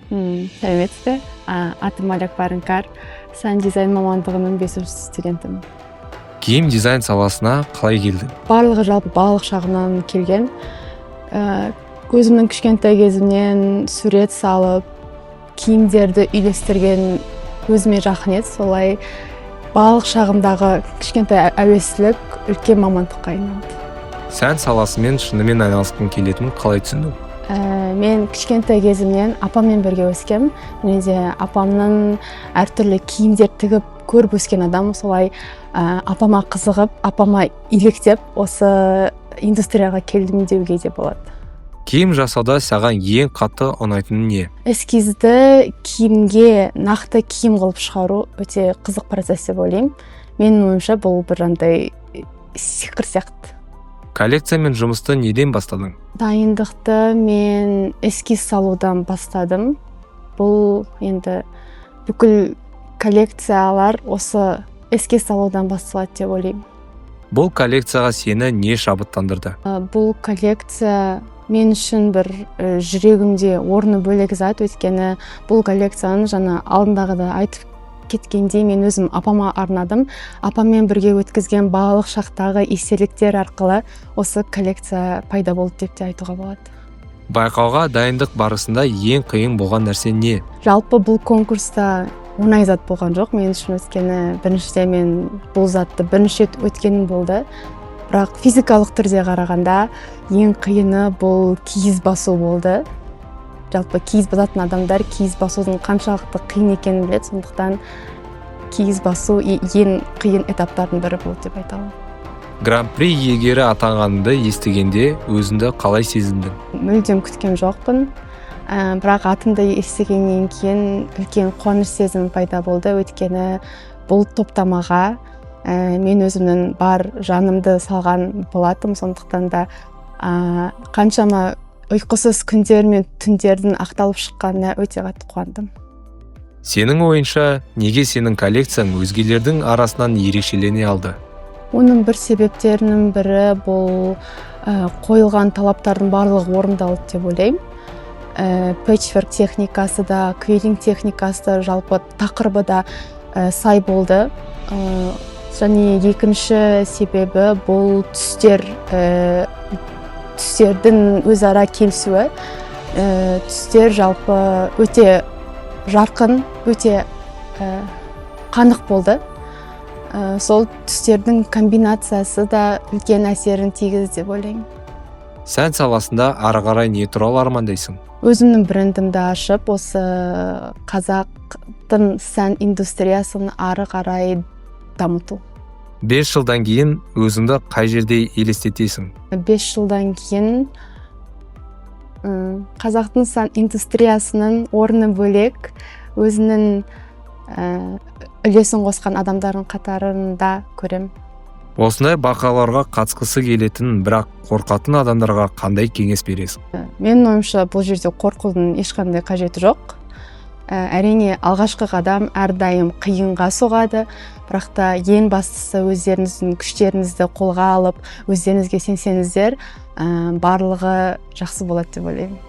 Сәлеметсіз бе? Атым Алякбар Іңкар. Сән дизайн мамандығының 5-ші студентімін. Киім дизайн саласына қалай келдің? Барлығы жалпы балалық шағымнан келген. Көзімнің кішкентай кезімнен сурет салып, киімдерді үйлестірген өзіме жақын еді. Солай балалық шағымдағы кішкентай әуестілік үлкен мамандыққа айналды. Сән саласымен шынымен айналысқың келетінін қалай түсіндің? Мен кішкентай кезімнен апаммен бірге өскем. Және де апамның әртүрлі киімдер тігіп көріп өскен адам. Солай апама қызығып, апама еліктеп, осы индустрияға келдім деуге де болады. Киім жасауда саған ең қатты ұнайтыны не? Эскизді киімге нақты киім қылып шығару өте қызық процесс деп ойлаймын. Менің ойымша бұл бір андай сиқыр сияқты. Коллекциямен жұмысты неден бастадың? Дайындықты мен эскиз салудан бастадым. Бұл енді бүкіл коллекциялар осы эскиз салудан басталады деп ойлаймын. Бұл коллекцияға сені не шабыттандырды? Бұл коллекция мен үшін бір жүрегімде орны бөлек зат, өйткені бұл коллекцияны жаңа алдындағыда айтып кеткенде мен өзім апама арнадым. Апаммен бірге өткізген балалық шақтағы естеліктер арқылы осы коллекция пайда болды деп те айтуға болады. Байқауға дайындық барысында ең қиын болған нәрсе не? Жалпы бұл конкурста оңай зат болған жоқ мен үшін, өткені біріншіде мен бұл затты бірінші рет өткенім болды. Бірақ физикалық түрде қарағанда ең қиыны бұл киіз басу болды. Жалпы киіз басатын адамдар киіз басудың қаншалықты қиын екенін біледі, сондықтан киіз басу ең қиын этаптардың бірі болды деп айта аламын. Гран-при иегері атанғаныңды естігенде өзіңді қалай сезіндің? Мүлдем күткен жоқпын. Бірақ атымды естігеннен кейін үлкен қуаныш сезімі пайда болды, өйткені бұл топтамаға мен өзімнің бар жанымды салған болатым, сондықтан да қаншама ұйқысыз күндер мен түндердің ақталып шыққанына өте қатты қуандым. Сенің ойынша неге сенің коллекцияң өзгелердің арасынан ерекшелене алды? Оның бір себептерінің бірі бұл қойылған талаптардың барлығы орындалды деп ойлаймын. Пэтчворк техникасы да, квилинг техникасы да, жалпы тақырыбы да сай болды. Және екінші себебі бұл түстердің өзара келісуі. Түстер жалпы өте жарқын, өте қанық болды. Сол түстердің комбинациясы да үлкен әсерін тигізді деп ойлаймын. Сән саласында ары қарай не туралы армандайсың? Өзімнің брендімді ашып, осы қазақтың сән индустриясын ары қарай дамыту. 5 жылдан кейін өзіңді қай жерде елестетесің? 5 жылдан кейін қазақтың сән индустриясының орны бөлек, өзінің үлесін қосқан адамдардың қатарында көрем. Осындай байқауларға қатысқысы келетін, бірақ қорқатын адамдарға қандай кеңес бересің? Менің ойымша бұл жерде қорқудың ешқандай қажеті жоқ. Әрине алғашқы қадам әрдайым қиынға соғады, бірақ та ең бастысы өздеріңіздің күштеріңізді қолға алып, өздеріңізге сенсеңіздер, барлығы жақсы болады деп ойлаймын.